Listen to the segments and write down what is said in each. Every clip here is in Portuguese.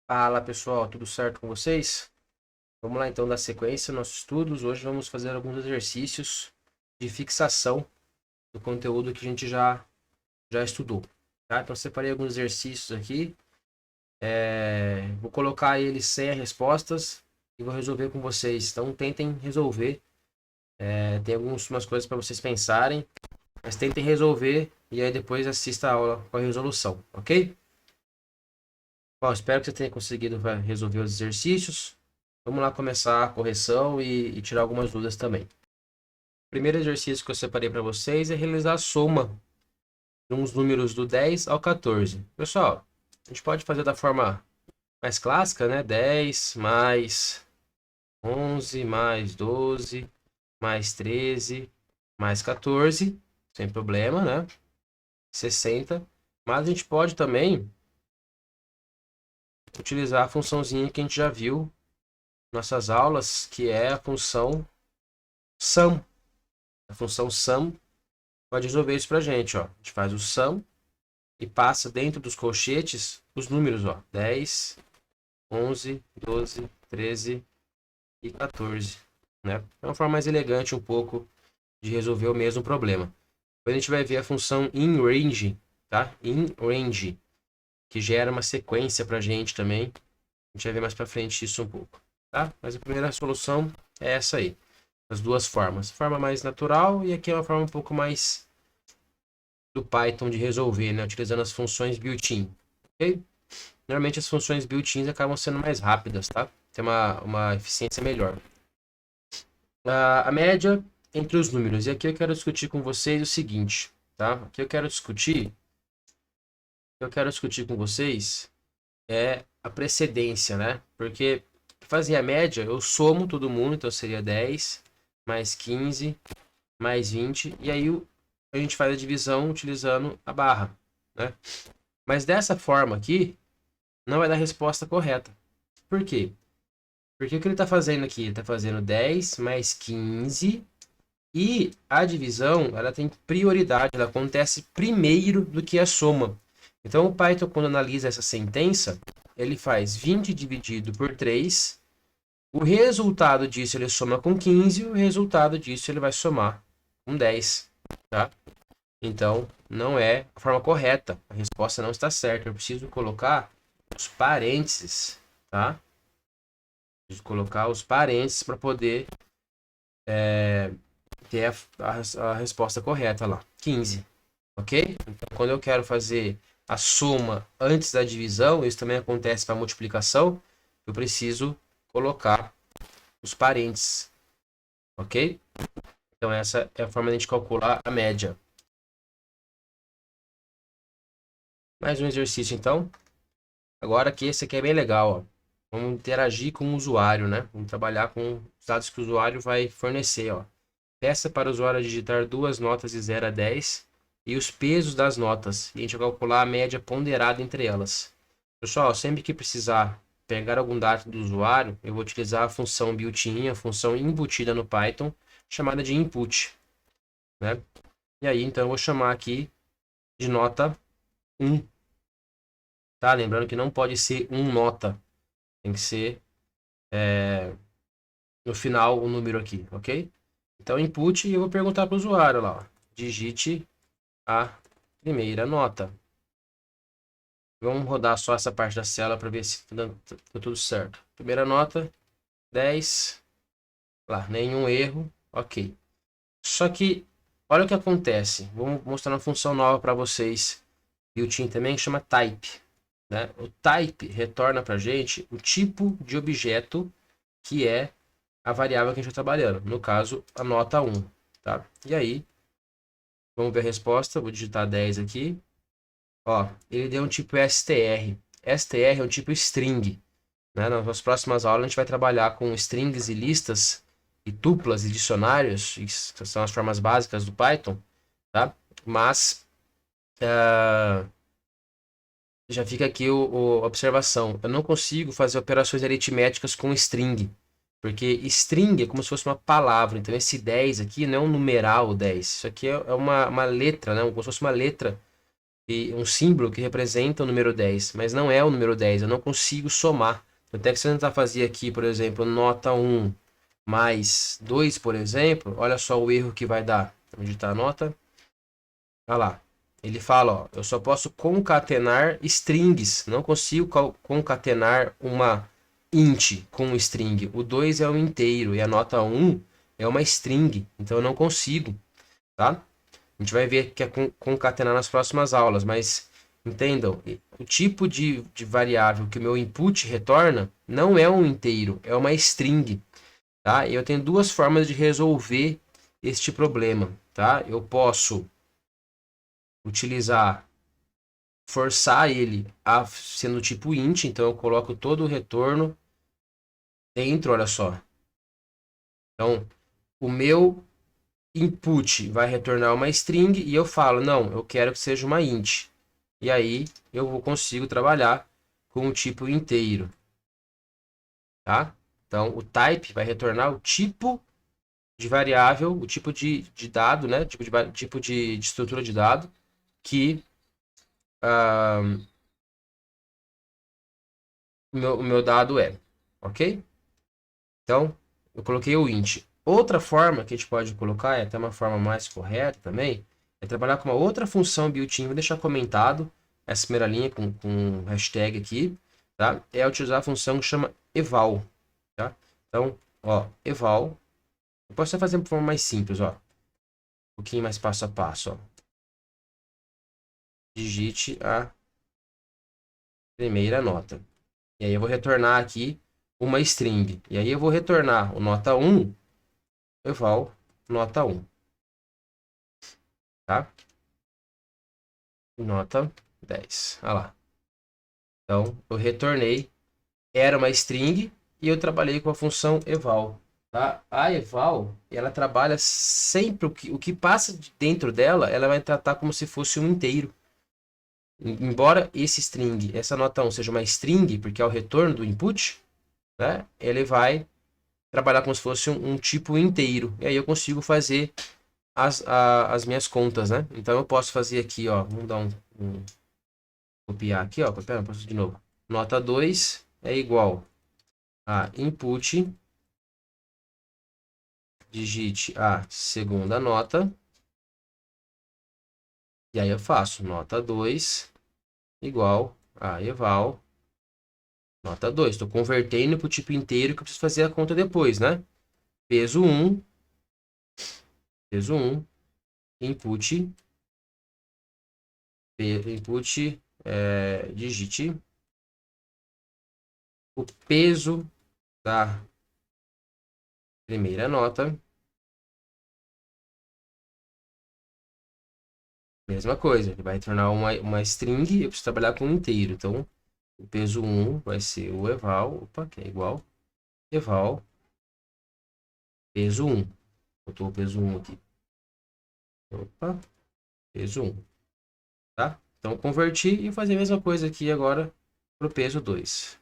Fala pessoal, tudo certo com vocês? Vamos lá então dar sequência aos nossos estudos. Hoje vamos fazer alguns exercícios de fixação do conteúdo que a gente já estudou. Tá? Então separei alguns exercícios aqui. Vou colocar eles sem as respostas e vou resolver com vocês. Então tentem resolver. Tem umas coisas para vocês pensarem, mas tentem resolver e aí depois assista a aula com a resolução, ok? Bom, espero que você tenha conseguido resolver os exercícios. Vamos lá começar a correção e tirar algumas dúvidas também. O primeiro exercício que eu separei para vocês é realizar a soma de uns números do 10 ao 14. Pessoal, a gente pode fazer da forma mais clássica, né? 10 mais 11 mais 12 mais 13 mais 14, sem problema, né? 60. Mas a gente pode também utilizar a funçãozinha que a gente já viu em nossas aulas, que é a função sum. A função sum pode resolver isso pra gente, ó. A gente faz o sum e passa dentro dos colchetes os números, ó. 10, 11, 12, 13 e 14, né? É uma forma mais elegante um pouco de resolver o mesmo problema. Depois a gente vai ver a função inRange, tá? InRange, que gera uma sequência pra gente também. A gente vai ver mais pra frente isso um pouco, tá? Mas a primeira solução é essa aí. As duas formas. Forma mais natural e aqui é uma forma um pouco mais do Python de resolver, né? Utilizando as funções built-in, ok? Normalmente as funções built-ins acabam sendo mais rápidas, tá? Tem uma eficiência melhor. A média entre os números. E aqui eu quero discutir com vocês o seguinte, tá? Aqui eu quero discutir com vocês é a precedência, né? Porque fazer a média, eu somo todo mundo, então seria 10 mais 15 mais 20, e aí a gente faz a divisão utilizando a barra, né? Mas dessa forma aqui, não vai dar a resposta correta. Por quê? Porque o que ele está fazendo aqui? Ele está fazendo 10 mais 15 e a divisão ela tem prioridade, ela acontece primeiro do que a soma. Então o Python, quando analisa essa sentença, ele faz 20 dividido por 3, o resultado disso ele soma com 15, e o resultado disso ele vai somar com 10, tá? Então, não é a forma correta. A resposta não está certa. Eu preciso colocar os parênteses, tá? Preciso colocar os parênteses para poder ter a resposta correta lá. 15, ok? Então, quando eu quero fazer a soma antes da divisão, isso também acontece para a multiplicação, eu preciso colocar os parênteses, ok? Então, essa é a forma de a gente calcular a média. Mais um exercício, então. Agora aqui, esse aqui é bem legal, ó. Vamos interagir com o usuário, né? Vamos trabalhar com os dados que o usuário vai fornecer, ó. Peça para o usuário digitar duas notas de 0 a 10 e os pesos das notas. E a gente vai calcular a média ponderada entre elas. Pessoal, sempre que precisar pegar algum dado do usuário, eu vou utilizar a função built-in, a função embutida no Python, chamada de input, né? E aí, então, eu vou chamar aqui de nota 1, tá? Lembrando que não pode ser um nota. Tem que ser no final o número aqui, ok? Então, input, e eu vou perguntar para o usuário lá, ó, digite a primeira nota. Vamos rodar só essa parte da célula para ver se tá tudo certo. Primeira nota, 10. Lá, nenhum erro, ok. Só que, olha o que acontece. Vou mostrar uma função nova para vocês. Built-in também, que chama type, né? O type retorna para a gente o tipo de objeto que é a variável que a gente está trabalhando. No caso, a nota 1, tá? E aí, vamos ver a resposta. Vou digitar 10 aqui. Ó, ele deu um tipo str. Str é um tipo string, né? Nas próximas aulas a gente vai trabalhar com strings e listas e tuplas e dicionários, que são as formas básicas do Python, tá? Mas já fica aqui a observação. Eu não consigo fazer operações aritméticas com string, porque string é como se fosse uma palavra. Então esse 10 aqui não é um numeral 10. Isso aqui é uma letra, né? Como se fosse uma letra e um símbolo que representa o número 10, mas não é o número 10, eu não consigo somar. Até que se eu tentar fazer aqui, por exemplo, nota 1 mais 2, por exemplo, olha só o erro que vai dar. Onde está a nota? Olha lá. Ele fala, ó, eu só posso concatenar strings, não consigo concatenar uma int com um string. O 2 é um inteiro e a nota 1 é uma string, então eu não consigo, tá? A gente vai ver que é concatenar nas próximas aulas, mas entendam, o tipo de variável que o meu input retorna não é um inteiro, é uma string, tá? E eu tenho duas formas de resolver este problema, tá? Eu posso utilizar, forçar ele a sendo tipo int, então eu coloco todo o retorno dentro, olha só. Então, o meu input vai retornar uma string e eu falo, não, eu quero que seja uma int. E aí eu consigo trabalhar com o tipo inteiro, tá? Então, o type vai retornar o tipo de variável, o tipo de dado, né? Tipo de estrutura de dado que o meu dado é, ok? Então, eu coloquei o int. Outra forma que a gente pode colocar, é até uma forma mais correta também, é trabalhar com uma outra função built-in. Vou deixar comentado essa primeira linha com hashtag aqui, tá? É utilizar a função que chama eval, tá? Então, ó, eval. Eu posso até fazer de forma mais simples, ó. Um pouquinho mais passo a passo, ó. Digite a primeira nota. E aí eu vou retornar aqui uma string. E aí eu vou retornar o nota 1, eval nota 1, tá? Nota 10. Olha lá. Então, eu retornei. Era uma string e eu trabalhei com a função eval. Tá? A eval, ela trabalha sempre o que passa dentro dela, ela vai tratar como se fosse um inteiro. Embora esse string, essa nota 1 seja uma string, porque é o retorno do input, né? Ele vai trabalhar como se fosse um tipo inteiro. E aí eu consigo fazer as minhas contas, né? Então eu posso fazer aqui, ó, vamos dar copiar aqui, ó, copiar, posso de novo. Nota 2 é igual a input, digite a segunda nota, e aí eu faço nota 2 igual a eval, nota 2. Estou convertendo para o tipo inteiro que eu preciso fazer a conta depois, né? Peso 1, peso 1, input, digite o peso da primeira nota. Mesma coisa, ele vai retornar uma string e eu preciso trabalhar com um inteiro. Então, o peso 1 vai ser o eval, opa, que é igual, eval, peso 1. Botou o peso 1 aqui. Opa, peso 1. Tá? Então, converti e fazer a mesma coisa aqui agora para o peso 2.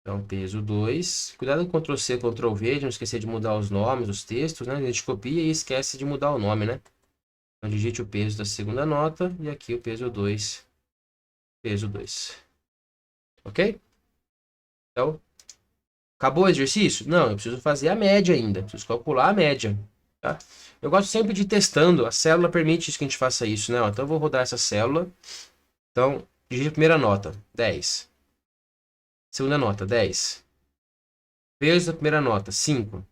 Então, peso 2. Cuidado com Ctrl C, Ctrl V, não esquecer de mudar os nomes, os textos, né? A gente copia e esquece de mudar o nome, né? Então, digite o peso da segunda nota e aqui o peso 2. Peso 2. Ok? Então, acabou o exercício? Não, eu preciso fazer a média ainda. Preciso calcular a média. Tá? Eu gosto sempre de ir testando. A célula permite que a gente faça isso, né? Então, eu vou rodar essa célula. Então, digite a primeira nota, 10. Segunda nota, 10. Peso da primeira nota, 5.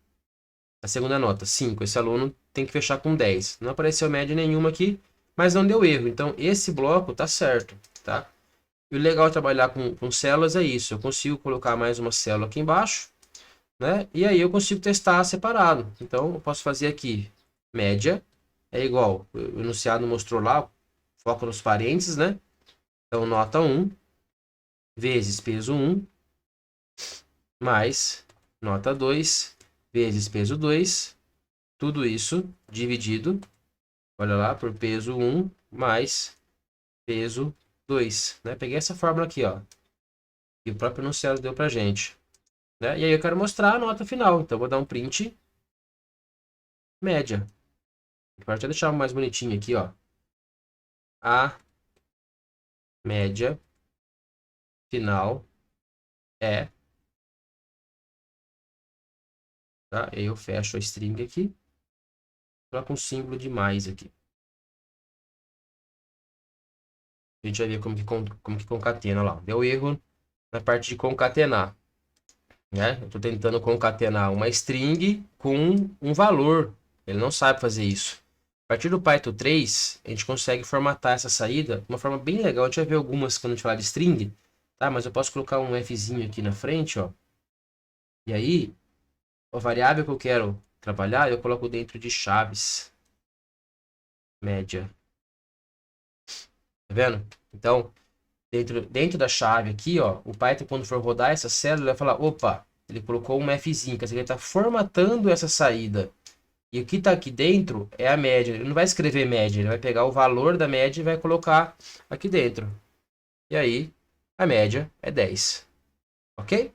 A segunda nota, 5. Esse aluno tem que fechar com 10. Não apareceu média nenhuma aqui, mas não deu erro. Então, esse bloco tá certo, tá? E o legal de trabalhar com células é isso. Eu consigo colocar mais uma célula aqui embaixo, né? E aí eu consigo testar separado. Então, eu posso fazer aqui, média é igual, o enunciado mostrou lá, foca nos parênteses, né? Então, nota 1 vezes peso 1 mais nota 2 vezes peso 2, tudo isso dividido, olha lá, por peso 1 mais peso 2, né? Peguei essa fórmula aqui, ó, que o próprio enunciado deu pra gente, né? E aí eu quero mostrar a nota final, então vou dar um print média. Pode até deixar mais bonitinho aqui, ó. a média final é, tá? Eu fecho a string aqui, coloco um símbolo de mais aqui. A gente vai ver como que concatena lá. Deu erro na parte de concatenar, né? Eu estou tentando concatenar uma string com um valor. Ele não sabe fazer isso. A partir do Python 3, a gente consegue formatar essa saída de uma forma bem legal. A gente vai ver algumas quando a gente falar de string, tá? Mas eu posso colocar um Fzinho aqui na frente, ó. E aí, a variável que eu quero trabalhar, eu coloco dentro de chaves. Média. Tá vendo? Então, dentro da chave aqui, ó, o Python, quando for rodar essa célula, ele vai falar, opa, ele colocou um Fzinho, quer dizer, ele está formatando essa saída. E o que está aqui dentro é a média. Ele não vai escrever média, ele vai pegar o valor da média e vai colocar aqui dentro. E aí, a média é 10. Ok?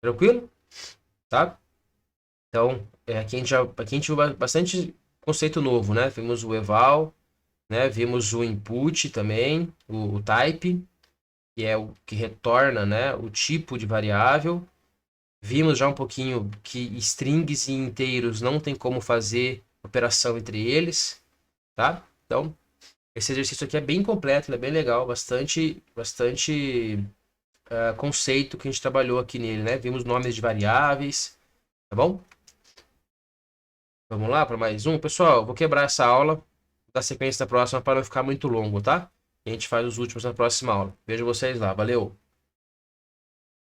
Tranquilo? Tá? Então, aqui a gente viu bastante conceito novo, né? Vimos o eval, né? Vimos o input também, o type, que é o que retorna, né, o tipo de variável. Vimos já um pouquinho que strings e inteiros não tem como fazer operação entre eles, tá? Então, esse exercício aqui é bem completo, ele é bem legal, bastante conceito que a gente trabalhou aqui nele, né? Vimos nomes de variáveis, tá bom? Vamos lá para mais um. Pessoal, vou quebrar essa aula, vou dar sequência da próxima para não ficar muito longo, tá? E a gente faz os últimos na próxima aula. Vejo vocês lá, valeu!